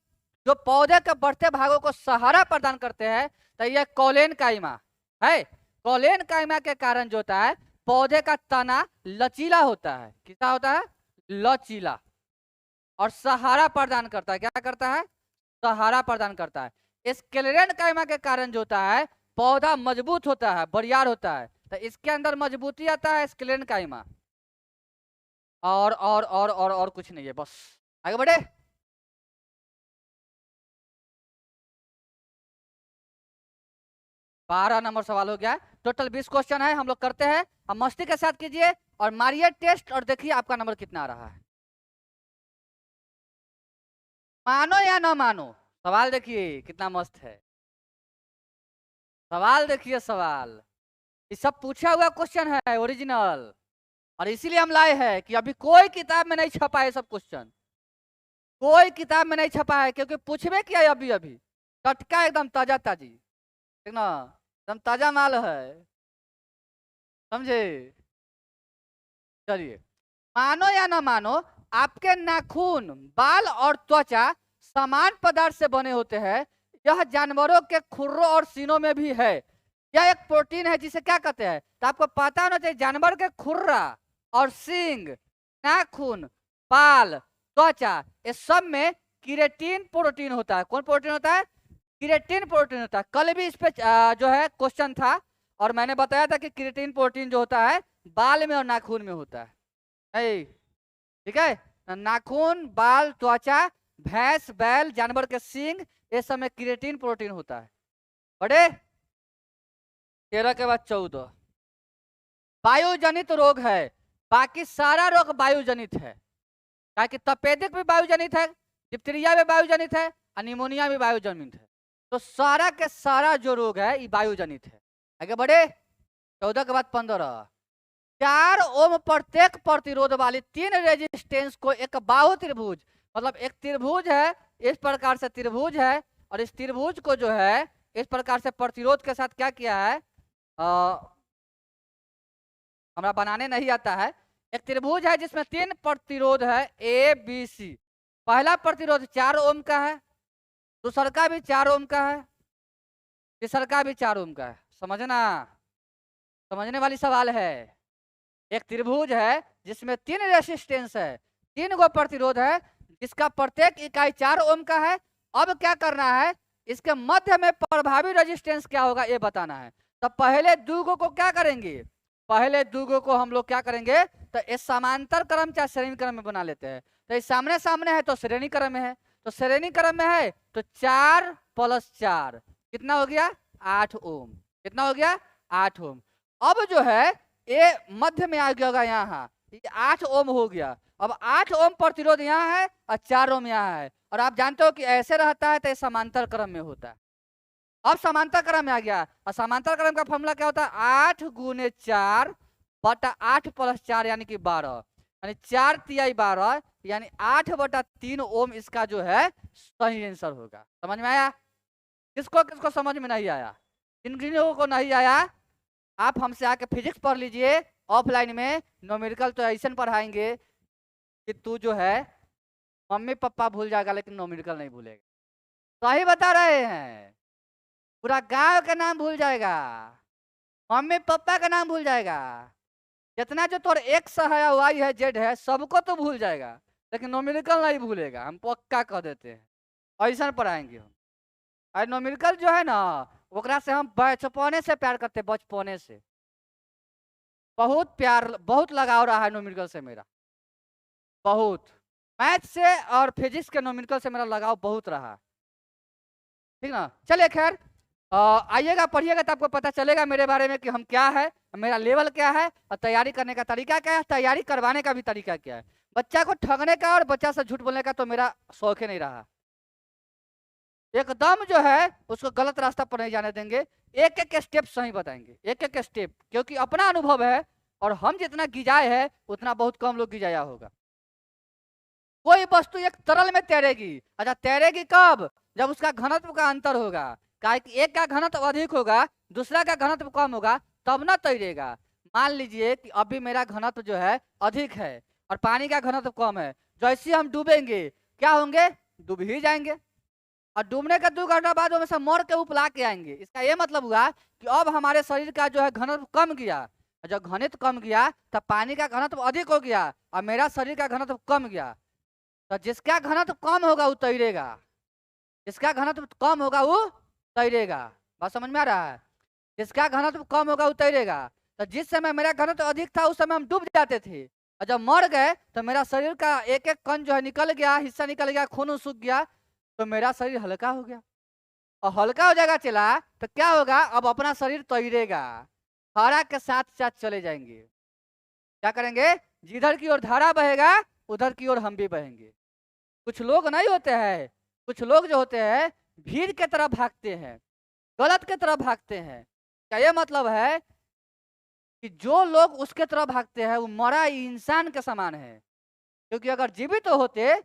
जो पौधे के बढ़ते भागों को सहारा प्रदान करते हैं, तो यह कॉलेन काइमा है। कॉलेन काइमा के कारण जो होता है पौधे का तना लचीला होता है। कितना होता है? लचीला। और सहारा प्रदान करता है। क्या करता है? सहारा प्रदान करता है। स्क्लेरेन कायमा के कारण जो होता है पौधा मजबूत होता है, बरियार होता है। तो इसके अंदर मजबूती आता है स्क्लेरेन कायमा। और कुछ नहीं है, बस आगे बढ़े। बारह नंबर सवाल हो गया। टोटल 20 क्वेश्चन है, हम लोग करते हैं। अब मस्ती के साथ कीजिए और मारिए टेस्ट और देखिए आपका नंबर कितना आ रहा है। मानो या ना मानो, सवाल देखिए कितना मस्त है। सवाल देखिए, सवाल ये सब पूछा हुआ क्वेश्चन है, ओरिजिनल। और इसीलिए हम लाए हैं कि अभी कोई किताब में नहीं छपा है सब क्वेश्चन, कोई किताब में नहीं छपा है, क्योंकि पूछबे किया अभी अभी टटका, एकदम ताजा ताजी, ठीक ना, एकदम ताजा माल है, समझे। चलिए, मानो या ना मानो, आपके नाखून, बाल और त्वचा समान पदार्थ से बने होते हैं। यह जानवरों के खुरों और सीनों में भी है। यह एक प्रोटीन है जिसे क्या कहते हैं? तो आपको पता होना चाहिए, जानवर के खुर्रा और सींग, नाखून, बाल, त्वचा, इस सब में किरेटिन प्रोटीन होता है। कौन प्रोटीन होता है? किरेटिन प्रोटीन होता है। कल भी इस पे जो है क्वेश्चन था और मैंने बताया था कि किरेटिन प्रोटीन जो होता है बाल में और नाखून में होता है। ठीक है, नाखून, बाल, त्वचा, भैंस, बैल, जानवर के सींग, ये सब में किरेटिन प्रोटीन होता है। बड़े 13 के बाद 14 वायुजनित रोग है। बाकी सारा रोग वायुजनित है, कि तपेदिक भी वायुजनित है, डिप्थीरिया भी वायुजनित है, निमोनिया भी वायुजनित है। तो सारा के सारा जो रोग है ये वायुजनित है। आगे बढ़े, 14 के बाद 15 4 ओम प्रत्येक प्रतिरोध वाली 3 रेजिस्टेंस को एक बाहु त्रिभुज, मतलब एक त्रिभुज है, इस प्रकार से त्रिभुज है, और इस त्रिभुज को जो है इस प्रकार से प्रतिरोध के साथ क्या किया है, हमरा बनाने नहीं आता है। एक त्रिभुज है जिसमें 3 प्रतिरोध है, ए बी सी। पहला प्रतिरोध 4 ओम का है, दूसरा का भी 4 ओम का है, तीसरा का भी 4 ओम का है। समझना, समझने वाली सवाल है। एक त्रिभुज है जिसमें 3 रेसिस्टेंस है, 3 गो प्रतिरोध है, जिसका प्रत्येक इकाई 4 ओम का है। अब क्या करना है, इसके मध्य में प्रभावी रेजिस्टेंस क्या होगा ये बताना है। तो पहले दूगो को क्या करेंगे, पहले दूगो को हम लोग क्या करेंगे, तो इस समांतर क्रम चाहे श्रेणी क्रम में बना लेते हैं। तो इस सामने सामने है तो श्रेणी क्रम में है, तो श्रेणी क्रम में है तो 4 + 4 कितना हो गया, 8 ओम। कितना हो गया, 8 ओम। अब जो है ये मध्य में आ गया होगा यहाँ, 8 ओम हो गया। अब 8 ओम प्रतिरोध यहाँ है और 4 ओम यहाँ है, और आप जानते हो कि ऐसे रहता है तो समांतर क्रम में होता है। अब समांतर क्रम में आ गया, और समांतर क्रम का फॉर्मूला क्या होता है, 8 × 4 / 8 + 4 यानी कि 12, यानी 4 × 12 यानी 8/3 ओम इसका जो है सही आंसर होगा। समझ में आया? किसको किसको समझ में नहीं आया? जिन जिन लोगों को नहीं आया आप हमसे आके फिजिक्स पढ़ लीजिए ऑफलाइन में। न्यूमेरिकल तो ऐसे पढ़ाएंगे कि तू जो है मम्मी पापा भूल जाएगा लेकिन न्यूमेरिकल नहीं भूलेगा। सही बता रहे हैं, पूरा गांव का नाम भूल जाएगा, मम्मी पापा का नाम भूल जाएगा, जितना जो तोर एक्स है, वाई है, जेड है, सबको तो भूल जाएगा, लेकिन न्यूमेरिकल नहीं भूलेगा। हम पक्का कह देते हैं, ऐसा पढ़ाएंगे हम। और न्यूमेरिकल जो है ना, ओकरा से हम बचपने से प्यार करते, बचपने से बहुत प्यार, बहुत लगाव रहा है न्यूमेरिकल से मेरा, बहुत। मैथ से और फिजिक्स के न्यूमेरिकल से मेरा लगाव बहुत रहा, ठीक ना। चलिए खैर, आइएगा पढ़िएगा तो आपको पता चलेगा मेरे बारे में कि हम क्या है, मेरा लेवल क्या है, और तैयारी करने का तरीका क्या है, तैयारी करवाने का भी तरीका क्या है। बच्चा को ठगने का और बच्चा से झूठ बोलने का तो मेरा शौक ही नहीं रहा। एकदम जो है उसको गलत रास्ता पर नहीं जाने देंगे, एक एक स्टेप सही बताएंगे, एक एक स्टेप, क्योंकि अपना अनुभव है और हम जितना गिजाए हैं उतना बहुत कम लोग गिजाया होगा। कोई वस्तु एक तरल में तैरेगी, अच्छा तैरेगी कब, जब उसका घनत्व का अंतर होगा, एक का घनत्व अधिक होगा दूसरा का घनत्व कम होगा, तब ना तैरेगा। मान लीजिए कि अभी मेरा घनत्व जो है अधिक है और पानी का घनत्व कम है, जैसे हम डूबेंगे क्या होंगे, डूब ही जाएंगे, और डूबने के 2 घंटा बाद हमेशा मर के उपला के आएंगे। इसका ये मतलब हुआ कि अब हमारे शरीर का जो है घनत्व कम गया, और जब घनित्व कम गया तब पानी का घनत्व अधिक हो गया और मेरा शरीर का घनत्व कम गया। तो जिसका घनत्व कम होगा वो तैरेगा, जिसका घनत्व कम होगा वो तैरेगा। बात समझ में आ रहा है? जिसका घनत्व कम होगा वो तैरेगा। तो जिस समय मेरा घनत्व अधिक था उस समय हम डूब जाते थे, और जब मर गए तो मेरा शरीर का एक एक कण जो है निकल गया, हिस्सा निकल गया, खून सूख गया, तो मेरा शरीर हल्का हो गया। और हल्का हो जाएगा चला तो क्या होगा, अब अपना शरीर तैरेगा, धारा के साथ साथ चले जाएंगे। क्या करेंगे, जिधर की ओर धारा बहेगा उधर की ओर हम भी बहेंगे। कुछ लोग नहीं होते हैं, कुछ लोग जो होते हैं भीड़ के तरफ भागते हैं, गलत के तरफ भागते हैं। क्या ये मतलब है कि जो लोग उसके तरफ भागते हैं वो मरा इंसान के समान है? क्योंकि अगर जीवित तो होते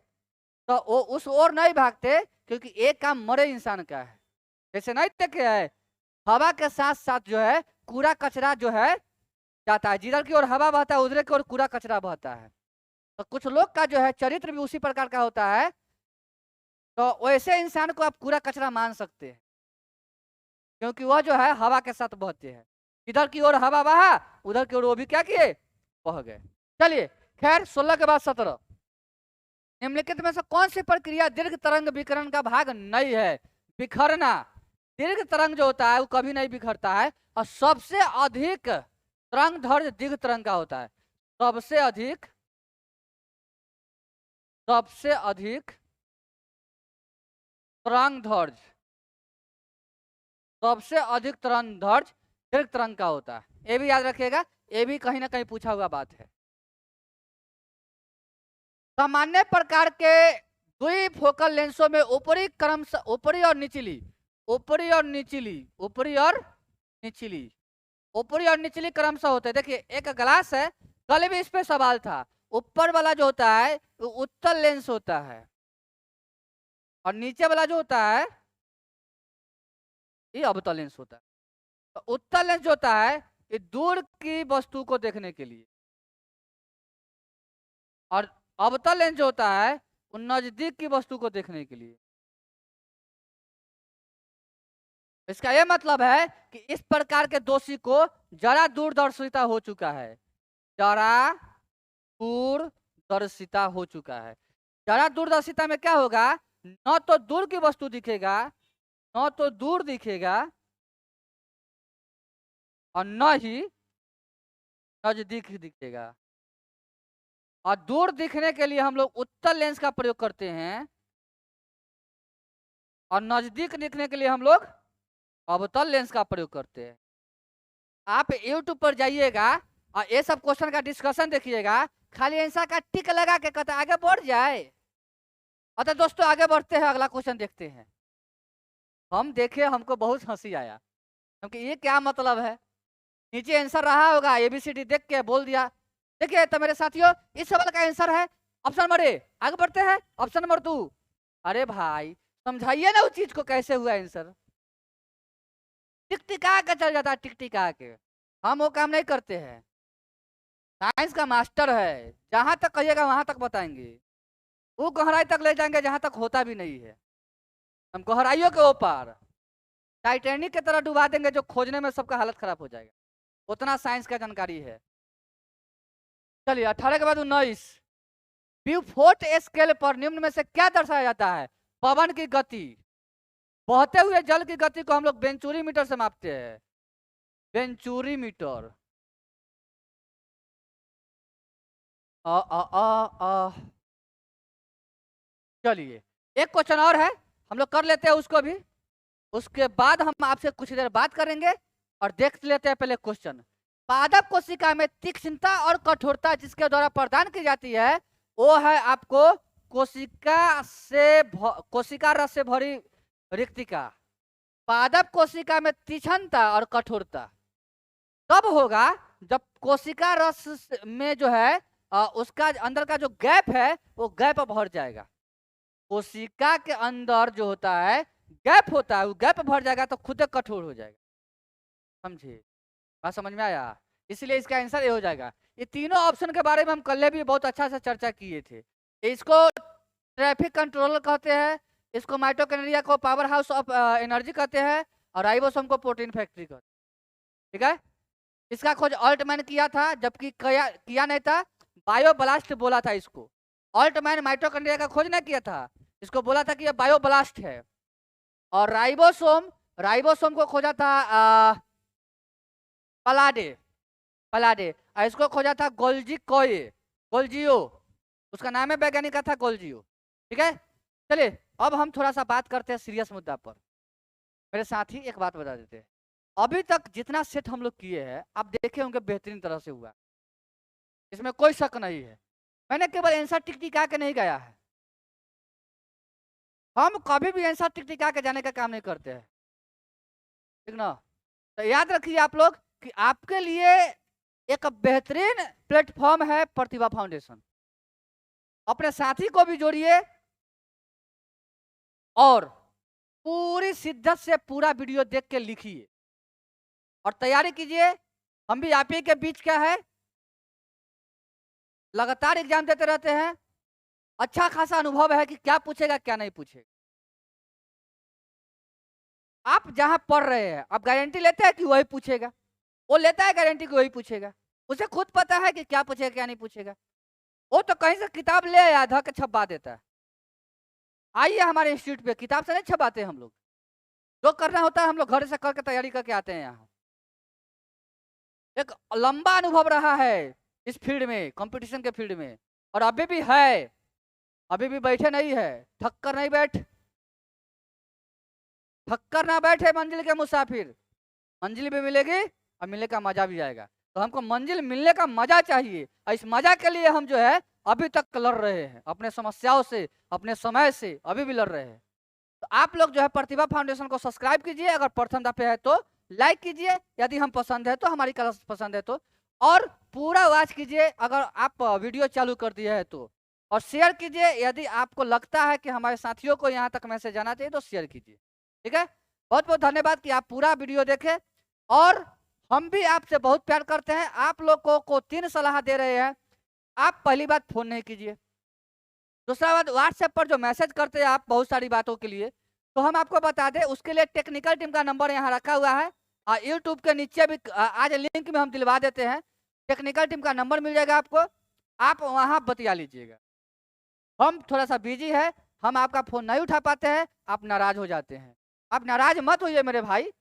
तो वो उस ओर नहीं भागते, क्योंकि एक काम मरे इंसान का है। जैसे नहीं देखे है, हवा के साथ साथ जो है कूड़ा कचरा जो है जाता है, जिधर की ओर हवा बहता है उधर की ओर कूड़ा कचरा बहता है। तो कुछ लोग का जो है चरित्र भी उसी प्रकार का होता है। तो वैसे इंसान को आप कूड़ा कचरा मान सकते हैं, क्योंकि वह जो है हवा के साथ बहते हैं, इधर की ओर हवा बहा उधर की ओर वो भी क्या किए, बह गए। चलिए खैर 16 के बाद 17, निम्नलिखित में से कौन सी प्रक्रिया दीर्घ तरंग विकिरण का भाग नहीं है? बिखरना। दीर्घ तरंग जो होता है वो कभी नहीं बिखरता है, और सबसे अधिक तरंग दैर्घ्य दीर्घ तरंग का होता है। सबसे अधिक तरंग दैर्घ्य, सबसे अधिक तरंग दैर्घ्य दीर्घ तरंग का होता है। ये भी याद रखिएगा, ये भी कहीं ना कहीं पूछा हुआ बात है। सामान्य प्रकार के द्विफोकल लेंसों में ऊपरी क्रम ऊपरी और निचली क्रमशः होते हैं। देखिए एक ग्लास है, कल भी इस पे सवाल था, ऊपर वाला जो होता है वो उत्तल लेंस होता है, और नीचे वाला जो होता है ये अवतल लेंस होता है। तो उत्तल लेंस जो होता है ये दूर की वस्तु को देखने के लिए, और अवतल लेंस जो होता है वो नजदीक की वस्तु को देखने के लिए। इसका यह मतलब है कि इस प्रकार के दोषी को जरा दूरदर्शिता हो चुका है, जरा दूरदर्शिता हो चुका है। जरा दूरदर्शिता में क्या होगा, न तो दूर की वस्तु दिखेगा, न तो दूर दिखेगा, और न ही नजदीक दिखेगा। और दूर दिखने के लिए हम लोग उत्तल लेंस का प्रयोग करते हैं, और नजदीक दिखने के लिए हम लोग अवतल लेंस का प्रयोग करते हैं। आप YouTube पर जाइएगा और ये सब क्वेश्चन का डिस्कशन देखिएगा, खाली आंसर का टिक लगा के कहता आगे बढ़ जाए। अतः दोस्तों आगे बढ़ते हैं, अगला क्वेश्चन देखते हैं। हम देखे, हमको बहुत हंसी आया, क्योंकि ये क्या मतलब है, नीचे आंसर रहा होगा ABCD देख के बोल दिया। देखिए तो मेरे साथियों इस सवाल का आंसर है ऑप्शन नंबर ए। आगे बढ़ते हैं ऑप्शन नंबर 2। अरे भाई समझाइए ना उस चीज को, कैसे हुआ आंसर, टिकटिका के चल जाता है, टिकटिका के। हम वो काम नहीं करते हैं, साइंस का मास्टर है, जहां तक कहिएगा वहां तक बताएंगे, वो गहराई तक ले जाएंगे जहां तक होता भी नहीं है। हम गहराइयों के ऊपर टाइटैनिक की तरह डुबा देंगे, जो खोजने में सबका हालत खराब हो जाएगा, उतना साइंस का जानकारी है। चलिए 18 के बाद 19, ब्यूफोर्ट स्केल पर निम्न में से क्या दर्शाया जाता है? पवन की गति। बहते हुए जल की गति को हम लोग वेंचुरी मीटर से मापते हैं, वेंचुरी मीटर। चलिए एक क्वेश्चन और है, हम लोग कर लेते हैं उसको भी, उसके बाद हम आपसे कुछ देर बात करेंगे और देख लेते हैं पहले क्वेश्चन। पादप कोशिका में तीक्ष्णता और कठोरता जिसके द्वारा प्रदान की जाती है वो है आपको कोशिका रस से भरी रिक्तिका। पादप कोशिका में तीक्ष्णता और कठोरता कब होगा, जब कोशिका रस में जो है उसका अंदर का जो गैप है वो गैप भर जाएगा। कोशिका के अंदर जो होता है गैप होता है, वो गैप भर जाएगा तो खुद कठोर हो जाएगा। समझिए, बात समझ में आया? इसलिए इसका आंसर ये हो जाएगा। ये तीनों ऑप्शन के बारे में हम कल भी बहुत अच्छा से चर्चा किए थे। इसको ट्रैफिक कंट्रोलर कहते हैं, इसको माइटोकॉन्ड्रिया को पावर हाउस ऑफ एनर्जी कहते हैं, और राइबोसोम को प्रोटीन फैक्ट्री कहते हैं। ठीक है, इसका खोज ऑल्टमैन किया था, जबकि किया नहीं था, बायोब्लास्ट बोला था इसको। ऑल्टमैन माइटोकॉन्ड्रिया का खोज नहीं किया था, इसको बोला था कि ये बायोब्लास्ट है। और राइबोसोम को खोजा था पलाडे, और इसको खोजा था गोल्जियो, उसका नाम है वैज्ञानिक का था गोल्जियो। ठीक है, चलिए अब हम थोड़ा सा बात करते हैं सीरियस मुद्दा पर। मेरे साथी एक बात बता देते हैं, अभी तक जितना सेट हम लोग किए हैं आप देखे होंगे बेहतरीन तरह से हुआ, इसमें कोई शक नहीं है। मैंने केवल आंसर टिकटिका के नहीं गया है, हम कभी भी आंसर टिकटिका के जाने का काम नहीं करते हैं, ठीक ना। तो याद रखिए आप लोग कि आपके लिए एक बेहतरीन प्लेटफॉर्म है प्रतिभा फाउंडेशन। अपने साथी को भी जोड़िए और पूरी शिद्दत से पूरा वीडियो देख के लिखिए और तैयारी कीजिए। हम भी आप ही के बीच क्या है, लगातार एग्जाम देते रहते हैं, अच्छा खासा अनुभव है कि क्या पूछेगा क्या नहीं पूछेगा। आप जहां पढ़ रहे हैं आप गारंटी लेते हैं कि वही पूछेगा, वो लेता है गारंटी कि वही पूछेगा, उसे खुद पता है कि क्या पूछेगा क्या नहीं पूछेगा। वो तो कहीं से किताब ले आया था कि छपवा देता है। आइए हमारे इंस्टीट्यूट पे, किताब से नहीं छपाते हम लोग, जो करना होता है हम लोग घर से करके तैयारी करके आते हैं। यहाँ एक लंबा अनुभव रहा है इस फील्ड में, कंपटीशन के फील्ड में, और अभी भी है, अभी भी बैठे नहीं है, थक कर नहीं थक कर ना बैठे मंजिल के मुसाफिर, मंजिल भी मिलेगी और मिलने का मजा भी आएगा। तो हमको मंजिल मिलने का मजा चाहिए, और इस मजा के लिए हम जो है अभी तक लड़ रहे हैं, अपने समस्याओं से अपने समय से अभी भी लड़ रहे हैं। तो आप लोग जो है प्रतिभा फाउंडेशन को सब्सक्राइब कीजिए, अगर प्रथम दफे है तो लाइक कीजिए, यदि हम पसंद है तो हमारी क्लास पसंद है तो, और पूरा वॉच कीजिए अगर आप वीडियो चालू कर दिए है तो, और शेयर कीजिए यदि आपको लगता है कि हमारे साथियों को यहाँ तक मैसेज जाना चाहिए तो शेयर कीजिए। ठीक है, बहुत बहुत धन्यवाद कि आप पूरा वीडियो देखें, और हम भी आपसे बहुत प्यार करते हैं। आप लोगों को 3 सलाह दे रहे हैं। आप पहली बात फोन नहीं कीजिए, दूसरा बात व्हाट्सएप पर जो मैसेज करते हैं आप बहुत सारी बातों के लिए, तो हम आपको बता दें उसके लिए टेक्निकल टीम का नंबर यहाँ रखा हुआ है, और यूट्यूब के नीचे भी आज लिंक में हम दिलवा देते हैं, टेक्निकल टीम का नंबर मिल जाएगा आपको, आप वहाँ बतिया लीजिएगा। हम थोड़ा सा बिजी है, हम आपका फोन नहीं उठा पाते हैं, आप नाराज हो जाते हैं, आप नाराज मत होइए मेरे भाई,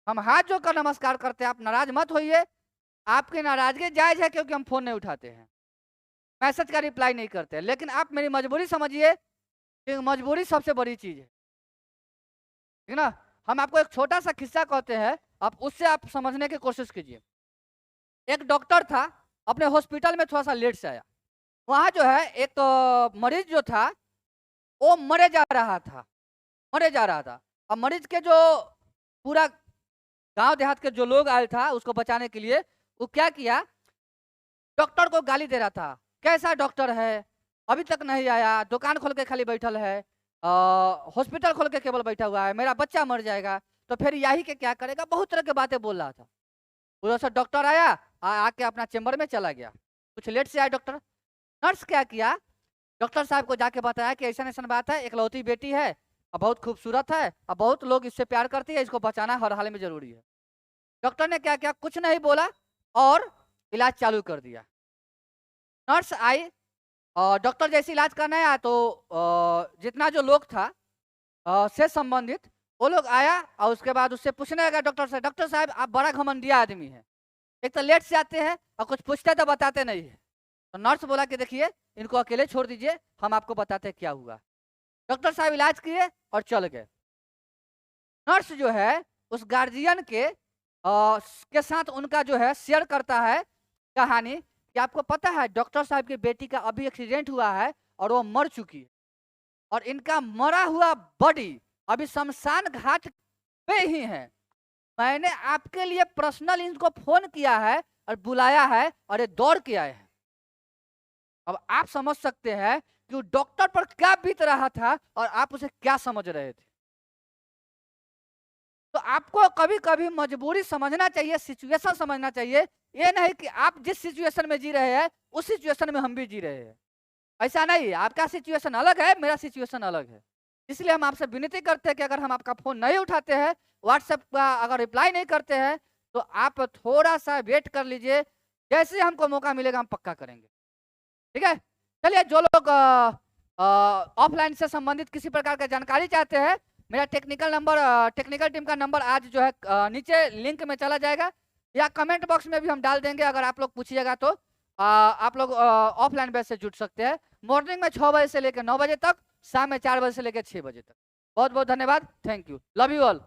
हम हाथ जोड़कर नमस्कार करते हैं, आप नाराज मत होइए। आपकी नाराजगी जायज है क्योंकि हम फोन नहीं उठाते हैं, मैसेज का रिप्लाई नहीं करते हैं, लेकिन आप मेरी मजबूरी समझिए कि मजबूरी सबसे बड़ी चीज है, ठीक ना। हम आपको एक छोटा सा किस्सा कहते हैं, आप उससे आप समझने की कोशिश कीजिए। एक डॉक्टर था, अपने हॉस्पिटल में थोड़ा सा लेट से आया, वहाँ जो है एक मरीज जो था वो मरे जा रहा था, और मरीज के जो पूरा गांव देहात के जो लोग आए था उसको बचाने के लिए, वो क्या किया, डॉक्टर को गाली दे रहा था, कैसा डॉक्टर है, अभी तक नहीं आया, दुकान खोल के खाली बैठल है, हॉस्पिटल खोल के केवल बैठा हुआ है, मेरा बच्चा मर जाएगा तो फिर यही के क्या करेगा, बहुत तरह की बातें बोल रहा था। उधर से डॉक्टर आया, आके अपना चेम्बर में चला गया, कुछ लेट से आया डॉक्टर। नर्स क्या किया, डॉक्टर साहब को जाके बताया कि ऐसा ऐसा बात है, इकलौती बेटी है और बहुत खूबसूरत है और बहुत लोग इससे प्यार करती है, इसको बचाना हर हाल में जरूरी है। डॉक्टर ने क्या किया, कुछ नहीं बोला और इलाज चालू कर दिया। नर्स आई और डॉक्टर जैसे इलाज करने आया तो जितना जो लोग था से संबंधित वो लोग आया, और उसके बाद उससे पूछने लगा डॉक्टर से, डॉक्टर साहब आप बड़ा घमंडिया आदमी है, एक तो लेट से आते हैं और कुछ पूछते तो बताते नहीं है। तो नर्स बोला कि देखिए इनको अकेले छोड़ दीजिए, हम आपको बताते क्या हुआ। डॉक्टर साहब इलाज किए और चल गए। नर्स जो है उस गार्जियन के साथ उनका जो है शेयर करता है कहानी कि आपको पता है डॉक्टर साहब की बेटी का अभी एक्सीडेंट हुआ है और वो मर चुकी है, और इनका मरा हुआ बॉडी अभी शमशान घाट पे ही है, मैंने आपके लिए पर्सनल इनको फोन किया है और बुलाया है और ये दौड़ के आए हैं। अब आप समझ सकते हैं कि डॉक्टर पर क्या बीत रहा था और आप उसे क्या समझ रहे थे। तो आपको कभी कभी मजबूरी समझना चाहिए, सिचुएशन समझना चाहिए, ये नहीं कि आप जिस सिचुएशन में जी रहे हैं उस सिचुएशन में हम भी जी रहे हैं, ऐसा नहीं। आपका सिचुएशन अलग है, मेरा सिचुएशन अलग है, इसलिए हम आपसे विनती करते हैं कि अगर हम आपका फोन नहीं उठाते हैं, व्हाट्सएप का अगर रिप्लाई नहीं करते हैं, तो आप थोड़ा सा वेट कर लीजिए, जैसे ही हमको मौका मिलेगा हम पक्का करेंगे। ठीक है, चलिए जो लोग ऑफलाइन से संबंधित किसी प्रकार का जानकारी चाहते हैं, मेरा टेक्निकल टीम का नंबर आज जो है नीचे लिंक में चला जाएगा, या कमेंट बॉक्स में भी हम डाल देंगे। अगर आप लोग पूछिएगा तो आप लोग ऑफलाइन बैच से जुड़ सकते हैं। मॉर्निंग में 6 बजे से लेकर 9 बजे तक, शाम में 4 बजे से लेकर 6 बजे तक। बहुत बहुत धन्यवाद, thank you, love you all.